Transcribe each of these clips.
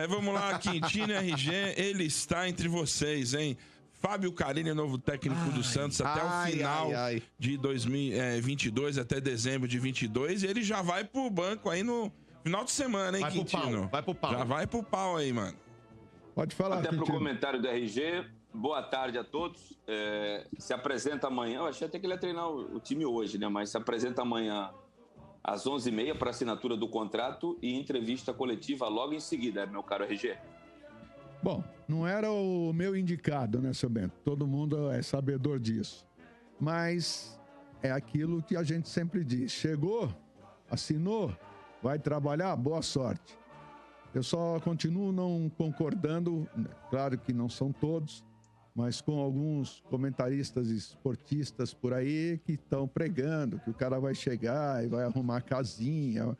Vamos lá, Quintino RG, ele está entre vocês, hein? Fábio Carilli, novo técnico do Santos até o final de 2022, até dezembro de 22. E ele já vai pro banco aí no final de semana, hein, Quintino? Vai pro pau. Já vai pro pau aí, mano. Pode falar, Até Quintino. pro comentário do RG. Boa tarde a todos. Se apresenta amanhã. Eu achei até que ele ia treinar o time hoje, né? Mas se apresenta amanhã às 11h30 para assinatura do contrato e entrevista coletiva logo em seguida, meu caro RG. Bom, não era o meu indicado, né, seu Bento? Todo mundo é sabedor disso. Mas é aquilo que a gente sempre diz. Chegou, assinou, vai trabalhar, boa sorte. Eu só continuo não concordando, claro que não são todos, mas com alguns comentaristas esportistas por aí que estão pregando que o cara vai chegar e vai arrumar casinha.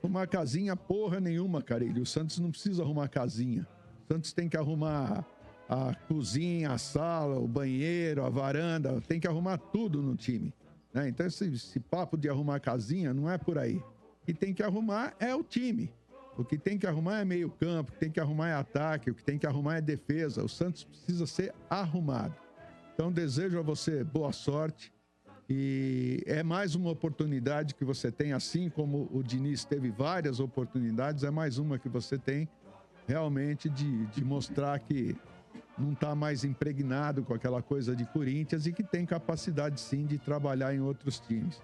Arrumar casinha porra nenhuma, Carilho. O Santos não precisa arrumar casinha. O Santos tem que arrumar a cozinha, a sala, o banheiro, a varanda, tem que arrumar tudo no time, né? Então esse papo de arrumar casinha não é por aí. O que tem que arrumar é o time. O que tem que arrumar é meio campo, o que tem que arrumar é ataque, o que tem que arrumar é defesa. O Santos precisa ser arrumado. Então desejo a você boa sorte e é mais uma oportunidade que você tem, assim como o Diniz teve várias oportunidades, é mais uma que você tem realmente de mostrar que não está mais impregnado com aquela coisa de Corinthians e que tem capacidade sim de trabalhar em outros times.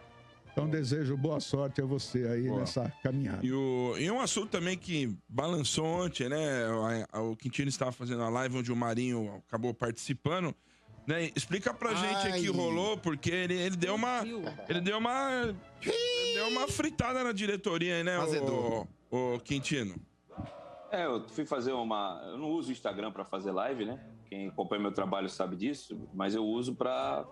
Então desejo boa sorte a você aí nessa caminhada. E um assunto também que balançou ontem, né? O Quintino estava fazendo a live onde o Marinho acabou participando, né? Explica pra gente aí que rolou, porque ele deu uma fritada na diretoria, né, o Quintino? Eu fui fazer eu não uso o Instagram para fazer live, né? Quem acompanha meu trabalho sabe disso, mas eu uso para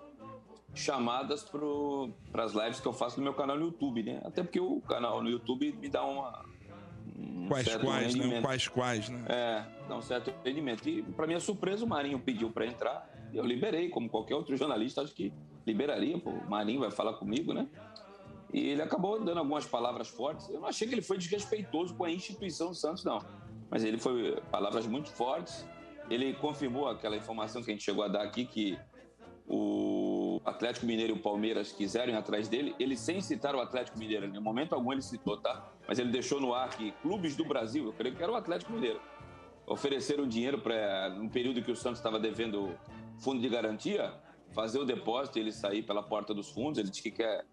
chamadas para as lives que eu faço no meu canal no YouTube, né? Até porque o canal no YouTube me dá quais, né? Dá um certo rendimento. E para minha surpresa, o Marinho pediu para entrar, eu liberei, como qualquer outro jornalista, acho que liberaria, pô, o Marinho vai falar comigo, né? E ele acabou dando algumas palavras fortes. Eu não achei que ele foi desrespeitoso com a instituição do Santos, não. Mas ele foi palavras muito fortes. Ele confirmou aquela informação que a gente chegou a dar aqui, que o Atlético Mineiro e o Palmeiras quiseram ir atrás dele. Ele, sem citar o Atlético Mineiro, em momento algum ele citou, tá? Mas ele deixou no ar que clubes do Brasil, eu creio que era o Atlético Mineiro, ofereceram dinheiro para, num período que o Santos estava devendo fundo de garantia, fazer o depósito e ele sair pela porta dos fundos. Ele disse que quer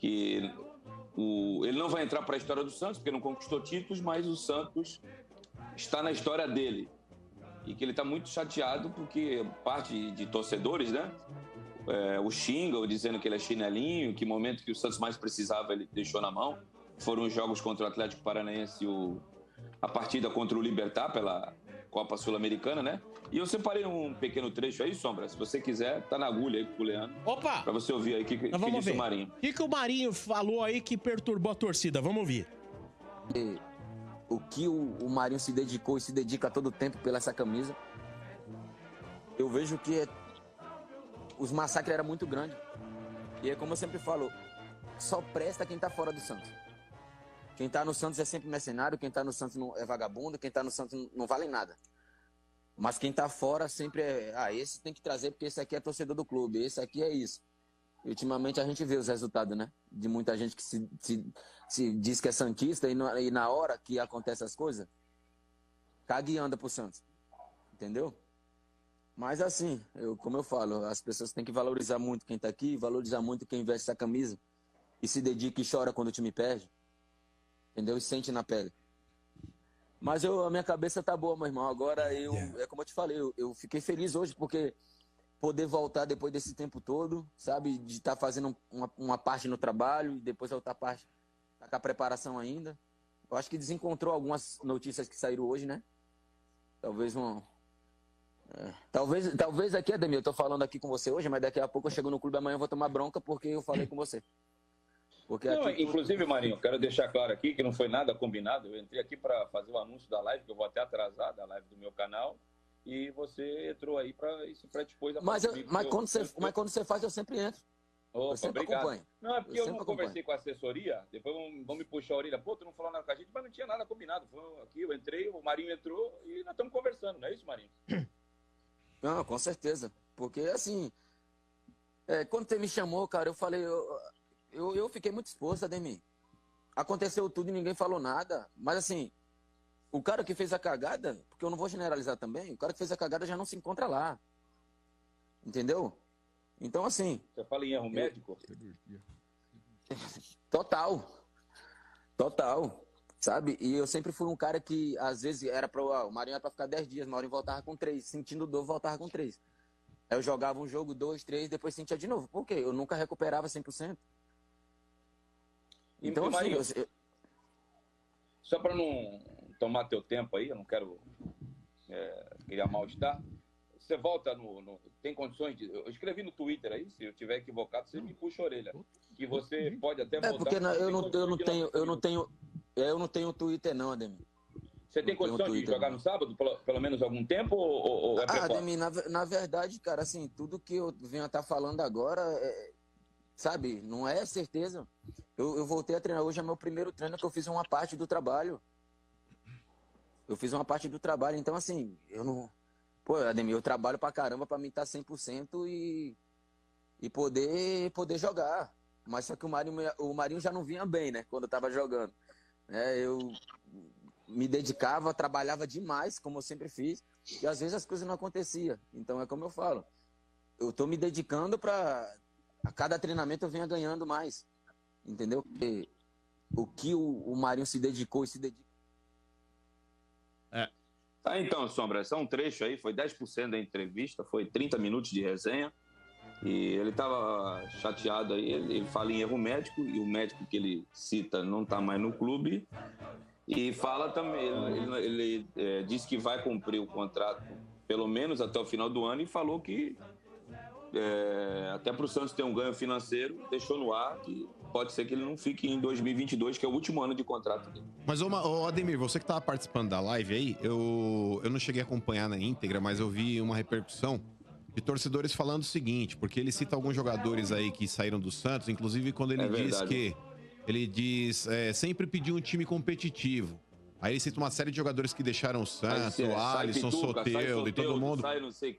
ele não vai entrar para a história do Santos, porque não conquistou títulos, mas o Santos está na história dele. E que ele está muito chateado porque parte de torcedores, né, o xingam, dizendo que ele é chinelinho, que no momento que o Santos mais precisava ele deixou na mão. Foram os jogos contra o Atlético Paranaense e a partida contra o Libertad pela Copa Sul-Americana, né? E eu separei um pequeno trecho aí, Sombra, se você quiser, tá na agulha aí com o Leandro. Opa! Pra você ouvir aí o que disse o Marinho. O que o Marinho falou aí que perturbou a torcida? Vamos ouvir. O que o Marinho se dedicou e se dedica a todo tempo pela essa camisa, eu vejo que os massacres eram muito grandes. E é como eu sempre falo, só presta quem tá fora do Santos. Quem tá no Santos é sempre mercenário, quem tá no Santos não é vagabundo, quem tá no Santos não vale nada. Mas quem tá fora sempre esse tem que trazer porque esse aqui é torcedor do clube, esse aqui é isso. E ultimamente a gente vê os resultados, né? De muita gente que se diz que é santista e na hora que acontece as coisas, caga e anda pro Santos. Entendeu? Mas assim, como eu falo, as pessoas têm que valorizar muito quem tá aqui, valorizar muito quem veste essa camisa e se dedica e chora quando o time perde. Entendeu? E sente na pele. Mas a minha cabeça tá boa, meu irmão. Agora é como eu te falei, eu fiquei feliz hoje porque poder voltar depois desse tempo todo, sabe? De estar fazendo uma parte no trabalho e depois a outra parte tá com a preparação ainda. Eu acho que desencontrou algumas notícias que saíram hoje, né? Talvez aqui, Ademir, eu tô falando aqui com você hoje, mas daqui a pouco eu chego no clube amanhã eu vou tomar bronca porque eu falei com você. Porque não, inclusive, Marinho, quero deixar claro aqui que não foi nada combinado. Eu entrei aqui para fazer o anúncio da live, que eu vou até atrasar da live do meu canal, e você entrou aí para depois... Mas quando você faz, eu sempre entro. Opa, eu sempre obrigado. acompanho. Não, é porque eu não sempre conversei com a assessoria, depois vão me puxar a orelha. Pô, tu não falou nada com a gente, mas não tinha nada combinado. Foi aqui, eu entrei, o Marinho entrou e nós estamos conversando, não é isso, Marinho? Não, com certeza. Porque, assim, quando você me chamou, cara, eu falei, eu fiquei muito exposto, Ademir. Aconteceu tudo e ninguém falou nada. Mas, assim, o cara que fez a cagada, porque eu não vou generalizar também, o cara que fez a cagada já não se encontra lá. Entendeu? Então, assim... Você fala em erro médico? Total. Sabe? E eu sempre fui um cara que, às vezes, o Marinho era pra ficar 10 dias, o Marinho voltava com 3. Sentindo dor, voltava com 3. Aí eu jogava um jogo, 2, 3, depois sentia de novo. Por quê? Eu nunca recuperava 100%. Então, assim... Marinho, só para não tomar teu tempo aí, eu não quero criar mal-estar. Você volta tem condições de... Eu escrevi no Twitter aí, se eu tiver equivocado, você me puxa a orelha. Que você pode até voltar... porque eu não tenho Twitter não, Ademir. Você tem condição de jogar no sábado, pelo menos algum tempo, ou é precoce? Ademir, na verdade, cara, assim, tudo que eu venho a estar falando agora, sabe, não é certeza. Eu voltei a treinar, hoje é meu primeiro treino que eu fiz uma parte do trabalho. Então, assim, eu não... Pô, Ademir, eu trabalho pra caramba pra mim estar 100% e poder jogar. Mas só que o Marinho já não vinha bem, né? Quando eu tava jogando. Eu me dedicava, trabalhava demais, como eu sempre fiz. E às vezes as coisas não aconteciam. Então é como eu falo. Eu tô me dedicando pra... A cada treinamento eu venha ganhando mais. Entendeu? Porque o que o Marinho se dedicou e se dedica... Tá, então, Sombra, esse é um trecho aí, foi 10% da entrevista, foi 30 minutos de resenha, e ele estava chateado aí, ele fala em erro médico, e o médico que ele cita não está mais no clube, e fala também, ele disse que vai cumprir o contrato pelo menos até o final do ano, e falou que até para o Santos ter um ganho financeiro, deixou no ar que pode ser que ele não fique em 2022, que é o último ano de contrato dele. Mas, Ademir, você que estava participando da live aí, eu não cheguei a acompanhar na íntegra, mas eu vi uma repercussão de torcedores falando o seguinte, porque ele cita alguns jogadores aí que saíram do Santos, inclusive quando ele diz sempre pediu um time competitivo. Aí ele cita uma série de jogadores que deixaram o Santos, o Alisson, Soteldo e todo mundo.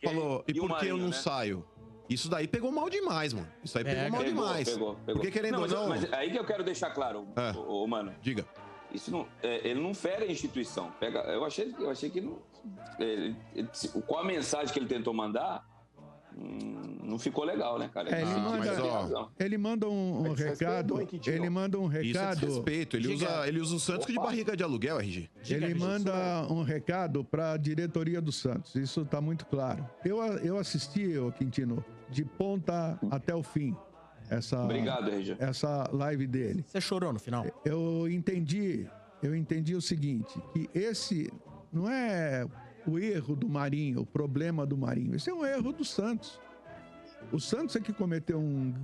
Falou, e por que eu não saio? Isso daí pegou mal demais, mano. Isso aí pegou mal demais. Pegou. Porque querendo ou não... Mas aí que eu quero deixar claro, mano. Diga. Isso não, ele não fere a instituição. Eu achei que não, com a mensagem que ele tentou mandar, não ficou legal, né, cara? Ele manda um recado. Ele manda um recado. Isso é respeito. Ele usa o Santos de barriga de aluguel, RG. Ele manda um recado para a diretoria do Santos. Isso tá muito claro. Eu assisti, Quintino, de ponta até o fim. Obrigado, RG. Essa live dele. Você chorou no final? Eu entendi o seguinte, que esse não é o erro do Marinho, o problema do Marinho. Esse é um erro do Santos. O Santos é que cometeu um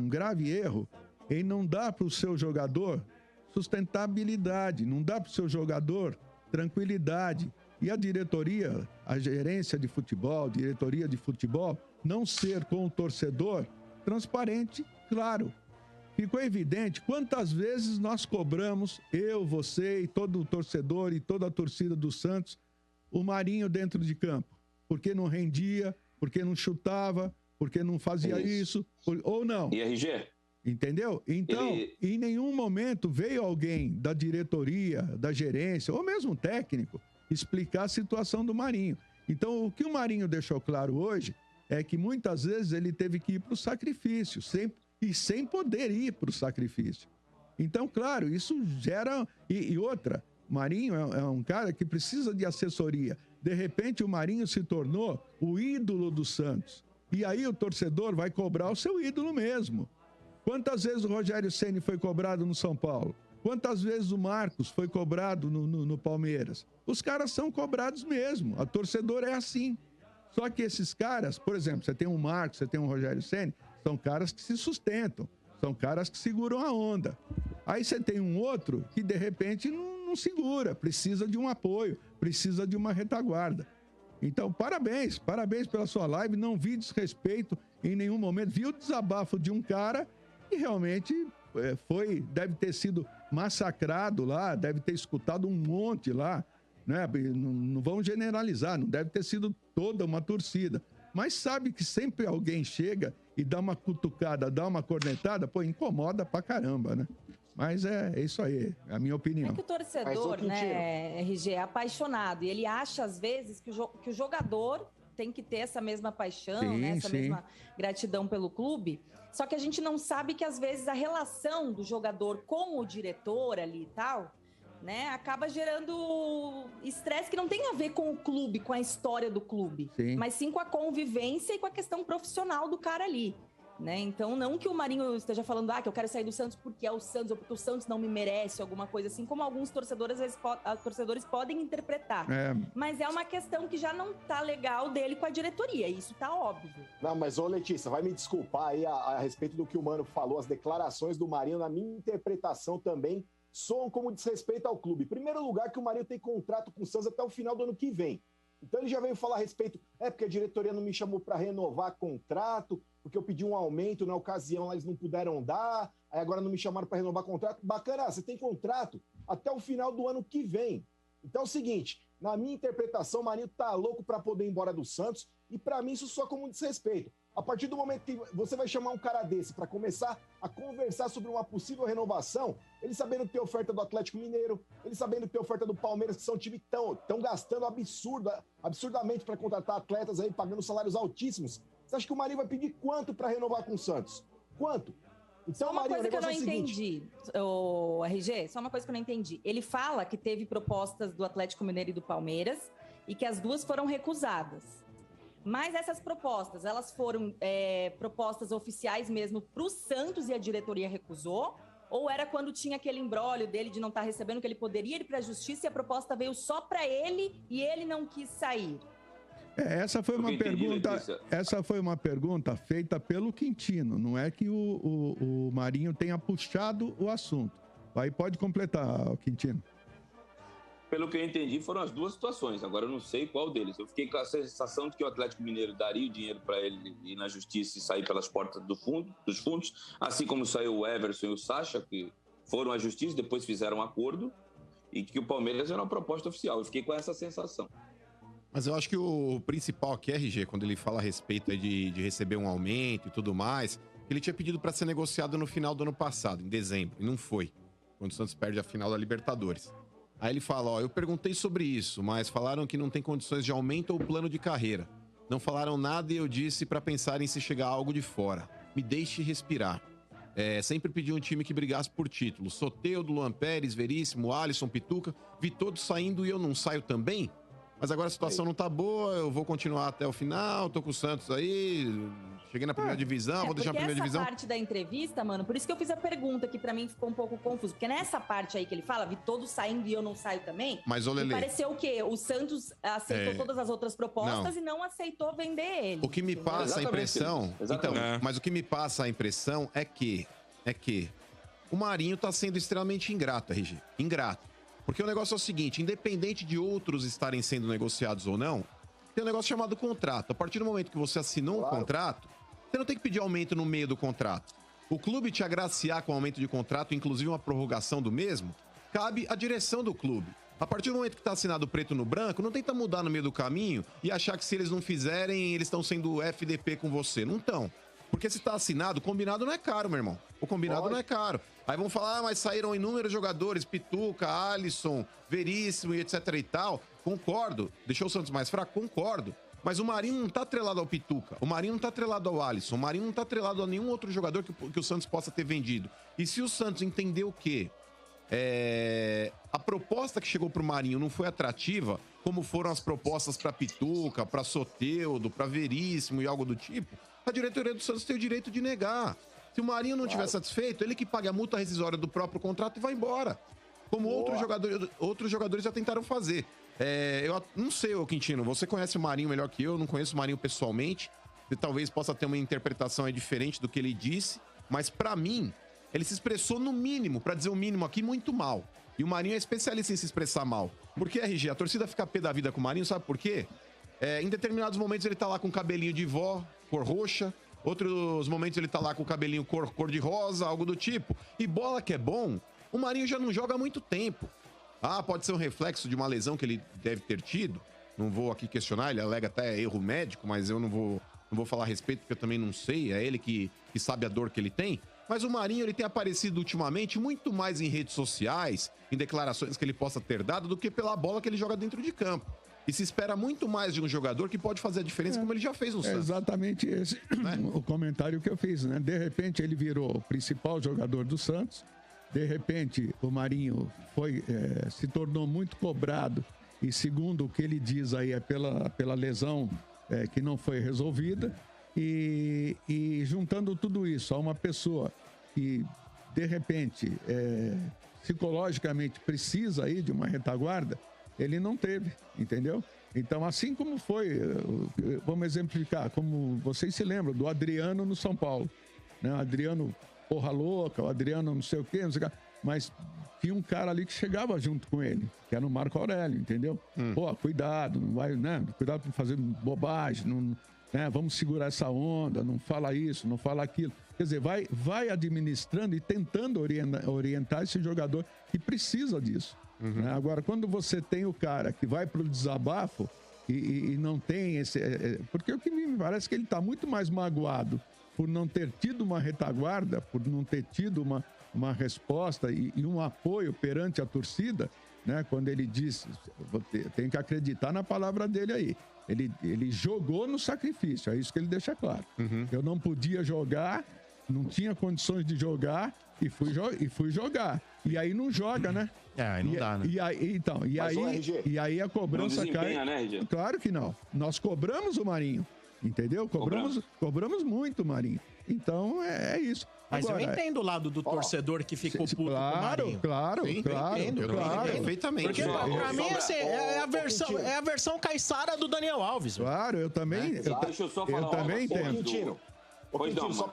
grave erro em não dar para o seu jogador sustentabilidade, não dá para o seu jogador tranquilidade. E a diretoria, a gerência de futebol, diretoria de futebol, não ser com o torcedor transparente, claro. Ficou evidente quantas vezes nós cobramos, eu, você e todo o torcedor e toda a torcida do Santos, o Marinho dentro de campo. Porque não rendia, porque não chutava, porque não fazia isso ou não. E RG? Entendeu? Então, em nenhum momento veio alguém da diretoria, da gerência, ou mesmo técnico, explicar a situação do Marinho. Então, o que o Marinho deixou claro hoje é que muitas vezes ele teve que ir para o sacrifício, sem poder ir para o sacrifício. Então, claro, isso gera... E outra, Marinho é um cara que precisa de assessoria. De repente, o Marinho se tornou o ídolo do Santos. E aí o torcedor vai cobrar o seu ídolo mesmo. Quantas vezes o Rogério Ceni foi cobrado no São Paulo? Quantas vezes o Marcos foi cobrado no Palmeiras? Os caras são cobrados mesmo. A torcedora é assim. Só que esses caras, por exemplo, você tem um Marcos, você tem um Rogério Ceni, são caras que se sustentam. São caras que seguram a onda. Aí você tem um outro que, de repente, não segura. Precisa de um apoio, precisa de uma retaguarda. Então, parabéns pela sua live. Não vi desrespeito em nenhum momento. Vi o desabafo de um cara que realmente deve ter sido massacrado lá, deve ter escutado um monte lá, né? Não vamos generalizar, não deve ter sido toda uma torcida. Mas sabe que sempre alguém chega e dá uma cutucada, dá uma cornetada, pô, incomoda pra caramba, né? Mas é isso aí, é a minha opinião. É que o torcedor, né, RG, é apaixonado. E ele acha, às vezes, que o jogador tem que ter essa mesma paixão, né, essa mesma gratidão pelo clube. Só que a gente não sabe que, às vezes, a relação do jogador com o diretor ali e tal, né, acaba gerando estresse que não tem a ver com o clube, com a história do clube, mas sim com a convivência e com a questão profissional do cara ali. Né? Então, não que o Marinho esteja falando que eu quero sair do Santos porque é o Santos ou porque o Santos não me merece, alguma coisa assim, como alguns torcedores, às vezes, torcedores podem interpretar. Mas é uma questão que já não tá legal dele com a diretoria, isso tá óbvio. Não, mas ô Letícia, vai me desculpar aí a respeito do que o Mano falou, as declarações do Marinho, na minha interpretação também, soam como desrespeito ao clube. Em primeiro lugar, que o Marinho tem contrato com o Santos até o final do ano que vem. Então ele já veio falar a respeito, porque a diretoria não me chamou para renovar contrato, porque eu pedi um aumento na ocasião, eles não puderam dar, aí agora não me chamaram para renovar contrato. Bacana, você tem contrato até o final do ano que vem. Então é o seguinte, na minha interpretação, o Marinho tá louco para poder ir embora do Santos, e para mim isso soa como um desrespeito. A partir do momento que você vai chamar um cara desse para começar a conversar sobre uma possível renovação, ele sabendo que tem oferta do Atlético Mineiro, ele sabendo que tem oferta do Palmeiras, que são times que estão gastando absurdamente para contratar atletas aí, pagando salários altíssimos. Você acha que o Marinho vai pedir quanto para renovar com o Santos? Quanto? Então, uma coisa que eu não entendi, o RG, só uma coisa que eu não entendi. Ele fala que teve propostas do Atlético Mineiro e do Palmeiras e que as duas foram recusadas. Mas essas propostas, elas foram propostas oficiais mesmo para o Santos e a diretoria recusou? Ou era quando tinha aquele imbróglio dele de não estar recebendo, que ele poderia ir para a justiça e a proposta veio só para ele e ele não quis sair? Essa foi uma pergunta feita pelo Quintino, não é que o Marinho tenha puxado o assunto. Aí pode completar, Quintino. Pelo que eu entendi, foram as duas situações. Agora eu não sei qual deles. Eu fiquei com a sensação de que o Atlético Mineiro daria o dinheiro para ele ir na justiça e sair pelas portas dos fundos, assim como saiu o Everson e o Sacha, que foram à justiça, depois fizeram um acordo, e que o Palmeiras era uma proposta oficial. Eu fiquei com essa sensação. Mas eu acho que o principal aqui, RG, quando ele fala a respeito de receber um aumento e tudo mais, ele tinha pedido para ser negociado no final do ano passado, em dezembro, e não foi, quando o Santos perde a final da Libertadores. Aí ele fala, eu perguntei sobre isso, mas falaram que não tem condições de aumento ou plano de carreira. Não falaram nada e eu disse para pensar em se chegar algo de fora. Me deixe respirar. Sempre pedi um time que brigasse por título. Soteldo, Luan Pérez, Veríssimo, Alisson, Pituca. Vi todos saindo e eu não saio também? Mas agora a situação não tá boa, eu vou continuar até o final, tô com o Santos aí, cheguei na primeira divisão, vou deixar a primeira divisão. Essa parte da entrevista, mano, por isso que eu fiz a pergunta, que pra mim ficou um pouco confuso, porque nessa parte aí que ele fala, vi todos saindo e eu não saio também, mas, ô, Lelê, pareceu o quê? O Santos aceitou todas as outras propostas e não aceitou vender ele. O que me passa a impressão, mas o que me passa a impressão é que o Marinho tá sendo extremamente ingrato, RG, ingrato. Porque o negócio é o seguinte, independente de outros estarem sendo negociados ou não, tem um negócio chamado contrato. A partir do momento que você assinou um contrato, você não tem que pedir aumento no meio do contrato. O clube te agraciar com aumento de contrato, inclusive uma prorrogação do mesmo, cabe à direção do clube. A partir do momento que está assinado preto no branco, não tenta mudar no meio do caminho e achar que se eles não fizerem, eles estão sendo FDP com você. Não estão. Porque se tá assinado, o combinado não é caro, meu irmão. O combinado não é caro. Aí vão falar, mas saíram inúmeros jogadores, Pituca, Alisson, Veríssimo e etc e tal. Concordo. Deixou o Santos mais fraco? Concordo. Mas o Marinho não tá atrelado ao Pituca. O Marinho não tá atrelado ao Alisson. O Marinho não tá atrelado a nenhum outro jogador que o Santos possa ter vendido. E se o Santos entender o quê? A proposta que chegou pro Marinho não foi atrativa, como foram as propostas para Pituca, para Soteldo, para Veríssimo e algo do tipo, a diretoria do Santos tem o direito de negar. Se o Marinho não estiver satisfeito, ele que paga a multa rescisória do próprio contrato e vai embora. Como outros jogadores já tentaram fazer. Eu não sei, ô Quintino, você conhece o Marinho melhor que eu não conheço o Marinho pessoalmente. Você talvez possa ter uma interpretação diferente do que ele disse, mas pra mim, ele se expressou no mínimo, pra dizer o mínimo aqui, muito mal. E o Marinho é especialista em se expressar mal. Por que, RG? A torcida fica pé da vida com o Marinho, sabe por quê? Em determinados momentos ele tá lá com cabelinho de vó, cor roxa. Outros momentos ele tá lá com o cabelinho cor de rosa, algo do tipo. E bola que é bom, o Marinho já não joga há muito tempo. Pode ser um reflexo de uma lesão que ele deve ter tido. Não vou aqui questionar, ele alega até erro médico, mas eu não vou falar a respeito porque eu também não sei. É ele que sabe a dor que ele tem. Mas o Marinho, ele tem aparecido ultimamente muito mais em redes sociais, em declarações que ele possa ter dado, do que pela bola que ele joga dentro de campo. E se espera muito mais de um jogador que pode fazer a diferença, como ele já fez no Santos. Exatamente esse o comentário que eu fiz, né? De repente ele virou o principal jogador do Santos. De repente o Marinho se tornou muito cobrado. E segundo o que ele diz aí, é pela lesão que não foi resolvida. E juntando tudo isso a uma pessoa que, de repente, psicologicamente precisa aí de uma retaguarda, ele não teve, entendeu? Então, assim como foi, vamos exemplificar, como vocês se lembram, do Adriano no São Paulo, né? O Adriano porra louca, o Adriano não sei o quê, mas tinha um cara ali que chegava junto com ele, que era o Marco Aurélio, entendeu? Pô, cuidado, não vai, né? Cuidado com fazer bobagem, não, né? Vamos segurar essa onda, não fala isso, não fala aquilo. Quer dizer, vai administrando e tentando orientar esse jogador que precisa disso. Né? Agora, quando você tem o cara que vai pro desabafo e não tem esse... porque o que me parece é que ele tá muito mais magoado por não ter tido uma retaguarda, por não ter tido uma resposta e um apoio perante a torcida, né? Quando ele disse, tem que acreditar na palavra dele aí. Ele jogou no sacrifício, é isso que ele deixa claro. Eu não podia jogar, não tinha condições de jogar e fui jogar. E aí não joga, né? Aí não dá, né? E aí a cobrança não cai. Né, RG? Claro que não. Nós cobramos o Marinho, entendeu? Cobramos muito o Marinho. Então é isso. Mas agora, eu entendo o lado do torcedor que ficou puto com o Marinho. Claro. Perfeitamente. Porque pra mim assim, é a versão caiçara do Daniel Alves. Claro, eu também. Deixa eu só falar eu também entendo. Quintino, só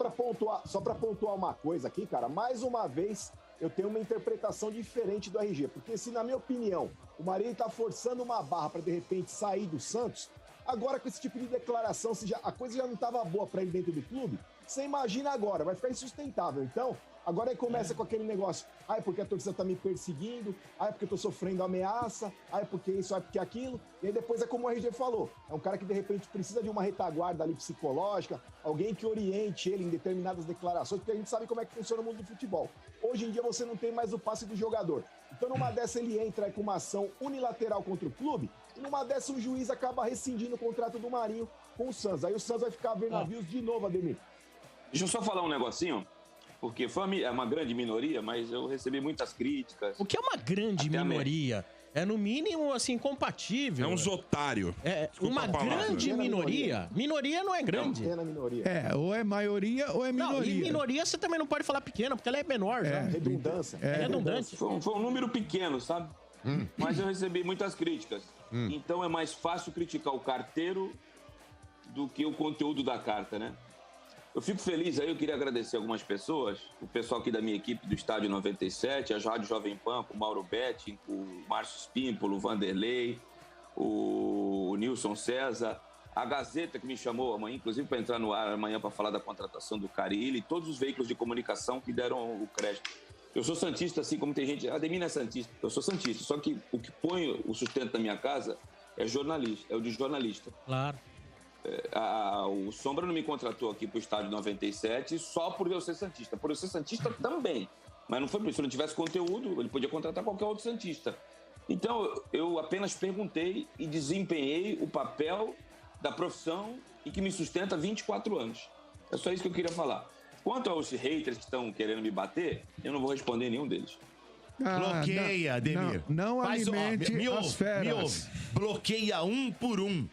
pra pontuar uma coisa aqui, cara, mais uma vez eu tenho uma interpretação diferente do RG, porque se, na minha opinião, o Marinho tá forçando uma barra pra de repente sair do Santos, agora com esse tipo de declaração, a coisa já não tava boa pra ele dentro do clube, você imagina agora, vai ficar insustentável. Então, agora aí começa com aquele negócio, é porque a torcida tá me perseguindo, é porque eu tô sofrendo ameaça, é porque isso, é porque aquilo, e aí depois é como o RG falou, é um cara que de repente precisa de uma retaguarda ali psicológica, alguém que oriente ele em determinadas declarações, porque a gente sabe como é que funciona o mundo do futebol. Hoje em dia você não tem mais o passe do jogador. Então numa dessa ele entra com uma ação unilateral contra o clube, e numa dessa o juiz acaba rescindindo o contrato do Marinho com o Santos. Aí o Santos vai ficar a ver navios de novo, Ademir. Deixa eu só falar um negocinho, porque foi uma grande minoria, mas eu recebi muitas críticas. O que é uma grande minoria? É no mínimo, assim, compatível. É uns otários. Uma grande minoria. Minoria não é grande. Ou é maioria ou é minoria. Não, e minoria você também não pode falar pequena, porque ela é menor já. Redundância. É redundante. Foi um número pequeno, sabe? Mas eu recebi muitas críticas. Então é mais fácil criticar o carteiro do que o conteúdo da carta, né? Eu fico feliz aí, eu queria agradecer algumas pessoas, o pessoal aqui da minha equipe do Estádio 97, a Rádio Jovem Pan, o Mauro Betting, o Márcio Spímpolo, o Vanderlei, o Nilson César, a Gazeta que me chamou amanhã, inclusive para entrar no ar amanhã para falar da contratação do Carille, e todos os veículos de comunicação que deram o crédito. Eu sou santista, assim como tem gente, Ademir não é santista, eu sou santista, só que o que põe o sustento da minha casa é jornalista, é o de jornalista. Claro. O Sombra não me contratou aqui pro Estádio 97 só por eu ser santista. Por eu ser santista também. Mas não foi por isso. Se não tivesse conteúdo, ele podia contratar qualquer outro santista. Então, eu apenas perguntei e desempenhei o papel da profissão e que me sustenta há 24 anos. É só isso que eu queria falar. Quanto aos haters que estão querendo me bater, eu não vou responder nenhum deles. Bloqueia, Ademir. Não alimente as feras. Me ouve. Bloqueia um por um.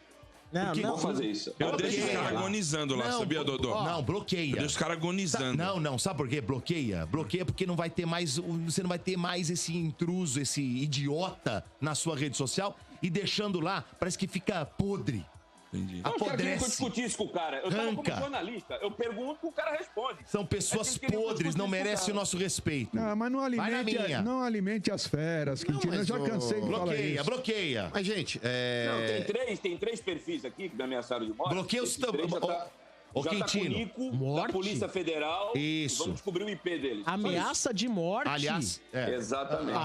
Não fazer isso. Eu deixo os caras agonizando lá, sabia, Dodô? Não, bloqueia. Eu deixo os caras agonizando. Não, sabe por quê? Bloqueia. Bloqueia porque não vai ter mais, você não vai ter mais esse intruso, esse idiota na sua rede social e deixando lá, parece que fica podre. Entendi. Eu queria que eu discutisse com o cara. Eu tava como jornalista. Eu pergunto, o cara responde. São pessoas podres, não merecem o nosso respeito. Não, mas não alimente as feras, Quintino. Eu já cansei de falar isso. Bloqueia. Mas, gente, Não, tem três perfis aqui que me ameaçaram de morte. Bloqueia os... Já tá com o Nico, da Polícia Federal. Isso. Vamos descobrir o IP deles. Ameaça de morte. Aliás, Exatamente.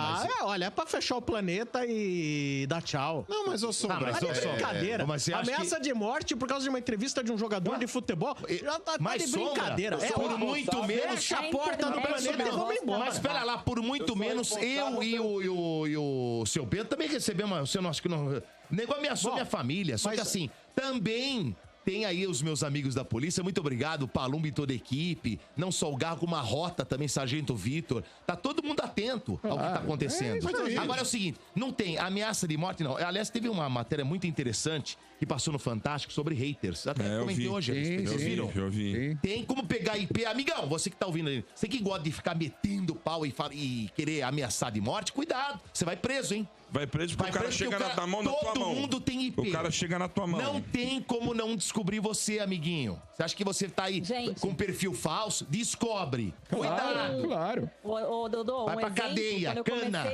Olha, é pra fechar o planeta e dar tchau. Não, mas eu sou... Mas é brincadeira. Ameaça de morte por causa de uma entrevista de um jogador de futebol. Já tá de brincadeira. Por muito menos... Fecha a porta do planeta e vamos embora. Mas espera lá, por muito menos, eu e o seu Bento também recebemos... O nosso que não... O negócio ameaçou minha família. Só que assim, também... Tem aí os meus amigos da polícia, muito obrigado, Palumbo e toda a equipe, não só o Garro, como a Rota também, Sargento Vitor, tá todo mundo atento ao que tá acontecendo. Agora é o seguinte, não tem ameaça de morte, não. Aliás, teve uma matéria muito interessante que passou no Fantástico sobre haters, até comentei hoje. Vocês viram? Eu vi. Tem como pegar IP, amigão, você que tá ouvindo aí, você que gosta de ficar metendo pau e querer ameaçar de morte, cuidado, você vai preso, hein? Vai preso porque o cara chega na tua mão. Todo mundo tem IP. O cara chega na tua mão. Não tem como não descobrir você, amiguinho. Você acha que você tá aí com perfil falso? Descobre. Cuidado. Claro. Ô, Dodô, vai pra cadeia, cana.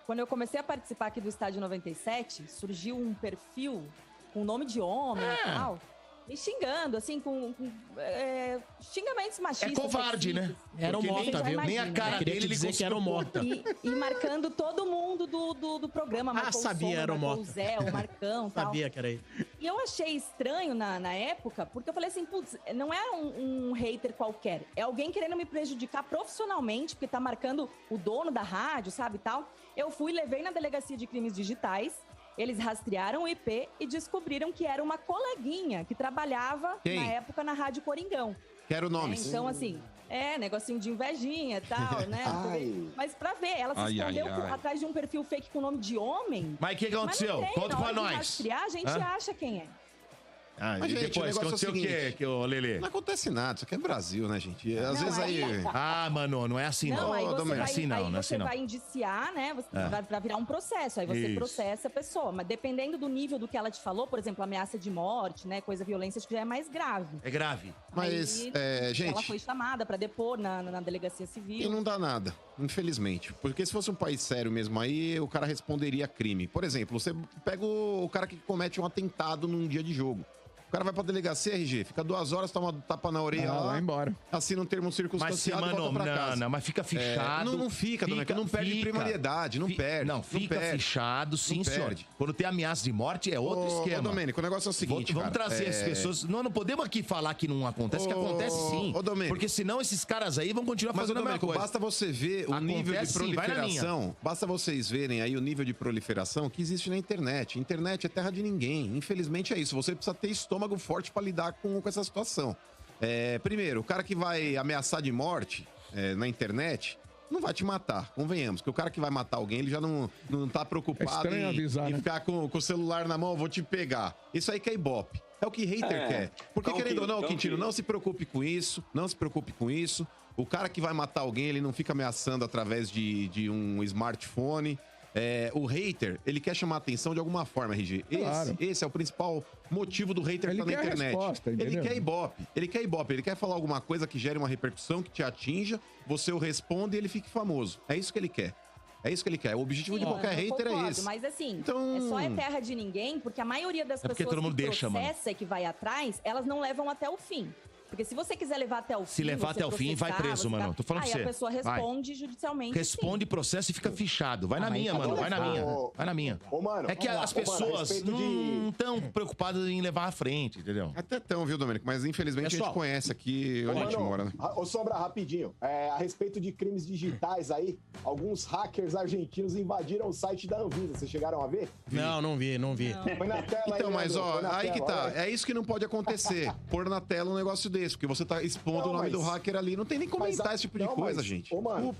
Quando eu comecei a participar aqui do Estádio 97, surgiu um perfil com nome de homem e tal. Me xingando, assim, com xingamentos machistas. É covarde, né? Era o Mota, viu? Nem a cara dele ele dizer que era o Mota. E marcando todo mundo do programa. Sabia, era o Mota. O Zé, o Marcão e tal. Sabia que era ele. E eu achei estranho na época, porque eu falei assim, putz, não é um hater qualquer. É alguém querendo me prejudicar profissionalmente, porque tá marcando o dono da rádio, sabe, e tal. Eu fui, levei na Delegacia de Crimes Digitais. Eles rastrearam o IP e descobriram que era uma coleguinha que trabalhava na época na Rádio Coringão. Quero nomes. Então, assim, negocinho de invejinha e tal, né? Mas pra ver, ela se escondeu atrás de um perfil fake com nome de homem. Mas o que aconteceu? Conta pra nós. Rastrear, a gente acha quem é. Mas, gente, depois, aconteceu o quê, Lelê? Não acontece nada, isso aqui é Brasil, né, gente? Às vezes aí... mano, não é assim não. Aí você vai, assim não, não é assim não. vai indiciar, né? Você vai virar um processo, aí você processa a pessoa. Mas dependendo do nível do que ela te falou, por exemplo, ameaça de morte, né? Violência, acho que já é mais grave. É grave. Mas, gente... Ela foi chamada pra depor na delegacia civil. E não dá nada, infelizmente. Porque se fosse um país sério mesmo aí, o cara responderia crime. Por exemplo, você pega o cara que comete um atentado num dia de jogo. O cara vai pra delegacia, RG, fica 2 horas, toma tapa na orelha lá, vai embora. Assina um termo circunstanciado e volta pra casa. Não, mas fica fichado. Não fica, Domênico, não perde primariedade, não perde. Não, fica fichado, sim, senhor. Quando tem ameaça de morte, é outro esquema. Domênico, o negócio é o seguinte, vamos trazer as pessoas... Nós não podemos aqui falar que não acontece, que acontece sim. Porque senão esses caras aí vão continuar fazendo a mesma coisa. Basta você ver o nível de proliferação, basta vocês verem aí o nível de proliferação que existe na internet. Internet é terra de ninguém. Infelizmente é isso. Você precisa ter estômago forte para lidar com essa situação. Primeiro, o cara que vai ameaçar de morte na internet não vai te matar, convenhamos. Que o cara que vai matar alguém, ele já não tá preocupado em ficar com o celular na mão, vou te pegar. Isso aí que é ibope. É o que hater quer. Porque querendo ou não, Quintino, não se preocupe com isso, não se preocupe com isso. O cara que vai matar alguém, ele não fica ameaçando através de um smartphone. O hater, ele quer chamar a atenção de alguma forma, RG. Esse é o principal motivo do hater estar na internet. Ele quer ibope. Ele quer ibope. Ele quer falar alguma coisa que gere uma repercussão, que te atinja, você o responde e ele fique famoso. É isso que ele quer. É isso que ele quer. O objetivo de qualquer hater é esse. Mas assim, só é terra de ninguém, porque a maioria das pessoas que processa e que vai atrás, elas não levam até o fim. Porque se você quiser levar até o fim... Se levar até o fim, vai preso, mano. Tô falando pra você. Aí a pessoa responde judicialmente. Responde, processo e fica fichado. Vai na minha, mano. Vai na minha. Vai na minha. É que as pessoas não estão preocupadas em levar à frente, entendeu? Até tão, viu, Domênico? Mas infelizmente a gente conhece aqui onde a gente mora, né? Ô, Sombra, rapidinho. A respeito de crimes digitais aí, alguns hackers argentinos invadiram o site da Anvisa. Vocês chegaram a ver? Não vi. Foi na tela então, aí, mas aí que tá. É isso que não pode acontecer. Pôr na tela um negócio desse. contexto, porque você tá expondo o nome do hacker ali. Não tem nem comentar esse tipo de coisa, gente. Ô, mano,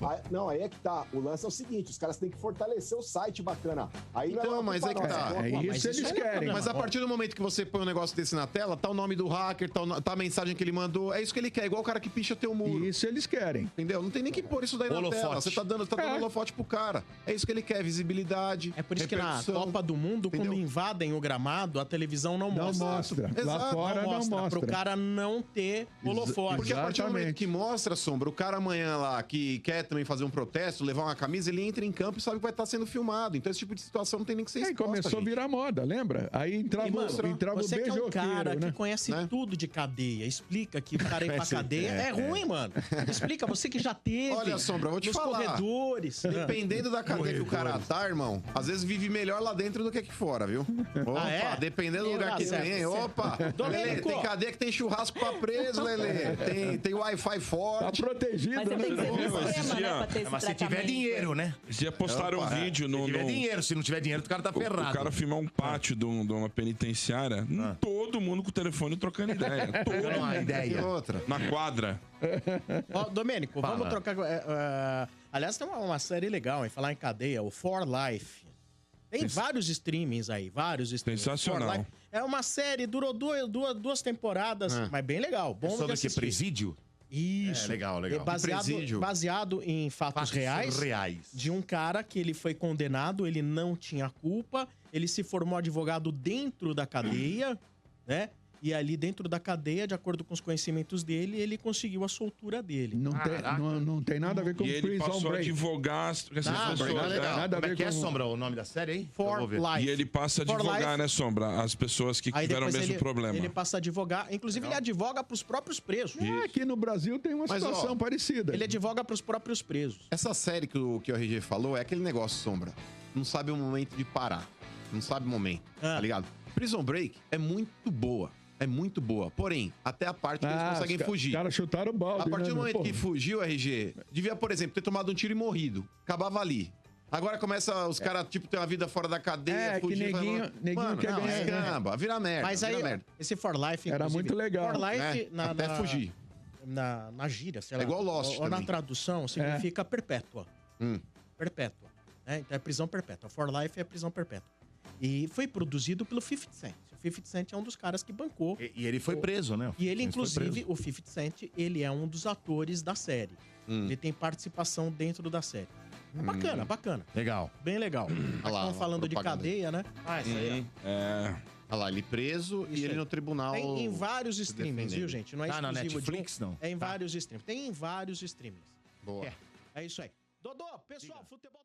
aí é que tá. O lance é o seguinte, os caras têm que fortalecer o site bacana. Aí então, mas é que tá. É isso eles querem. Mas a partir do momento que você põe um negócio desse na tela, tá o nome do hacker, tá a mensagem que ele mandou, é isso que ele quer, igual o cara que picha teu muro. Isso eles querem. Entendeu? Não tem nem que pôr isso daí na tela. Você tá dando holofote pro cara. É isso que ele quer, visibilidade. É por isso que na Copa do Mundo, quando invadem o gramado, a televisão não mostra. Lá fora não mostra. Pro cara não ter holofote. Porque a partir do momento que mostra, Sombra, o cara amanhã lá que quer também fazer um protesto, levar uma camisa, ele entra em campo e sabe que vai estar sendo filmado. Então esse tipo de situação não tem nem que ser exposta. Aí começou a virar moda, lembra? Aí entrava o você que é um cara né? que conhece tudo de cadeia, explica que o cara ir pra cadeia é ruim, mano. Explica, você que já teve. Olha, Sombra, vou te nos falar. Corredores. Dependendo da cadeia que o cara tá, irmão, às vezes vive melhor lá dentro do que aqui fora, viu? Opa, dependendo do lugar que tem. Opa, Lelê, tem cadeia que tem churrasco pra preso, Lelê. Tem Wi-Fi forte. Tá protegido, Mas você tem que ser no esquema, né, pra ter esse Mas se tiver dinheiro, né? Já postaram um vídeo no... Se tiver dinheiro, se não tiver dinheiro, o cara tá ferrado. O cara filmar um pátio de uma penitenciária, todo mundo com o telefone trocando ideia. Todo uma ideia. Outra. Na quadra. Ó, Domênico, vamos trocar... aliás, tem uma série legal, em falar em cadeia, o For Life. Tem vários streamings aí, vários streamings. Sensacional. É uma série, durou duas temporadas, mas bem legal. Bom sobre que presídio? Isso. Legal. Baseado em fatos reais. De um cara que ele foi condenado, ele não tinha culpa, ele se formou advogado dentro da cadeia, né? E ali dentro da cadeia, de acordo com os conhecimentos dele, ele conseguiu a soltura dele. Não tem nada a ver com e ele passou a advogar essas pessoas. Nada a ver com... Sombra, o nome da série aí? For Life. E ele passa a advogar, né, Sombra? As pessoas que tiveram o mesmo problema. Ele passa a advogar. Inclusive, ele advoga pros próprios presos. Aqui no Brasil tem uma situação parecida. Ele advoga pros próprios presos. Essa série que o RG falou é aquele negócio, Sombra. Não sabe o momento de parar. Não sabe o momento, tá ligado? Prison Break é muito boa. É muito boa. Porém, até a parte que eles conseguem fugir. Os caras chutaram o balde. A partir do momento que fugiu, RG, devia, por exemplo, ter tomado um tiro e morrido. Acabava ali. Agora começa os caras, tipo, ter uma vida fora da cadeia, fugir. Neguinho quer ganhar. Caramba, vira merda. Mas aí, esse For Life, era muito legal. For Life, até fugir. Na gíria, sei lá. É igual Lost ou na tradução, significa perpétua. Perpétua. Então é prisão perpétua. For Life é prisão perpétua. E foi produzido pelo 50 Cent. O 50 Cent é um dos caras que bancou. E ele foi preso, né? E ele, inclusive, o 50 Cent, ele é um dos atores da série. Ele tem participação dentro da série. É bacana, bacana. Legal. Bem legal. Estamos falando de cadeia, né? Isso aí. Olha lá, ele preso e ele no tribunal. Tem em vários streamings, viu, gente? Não é exclusivo na Netflix, não? É em vários streamings. Tem em vários streamings. Boa. É isso aí. Dodô, pessoal, futebol...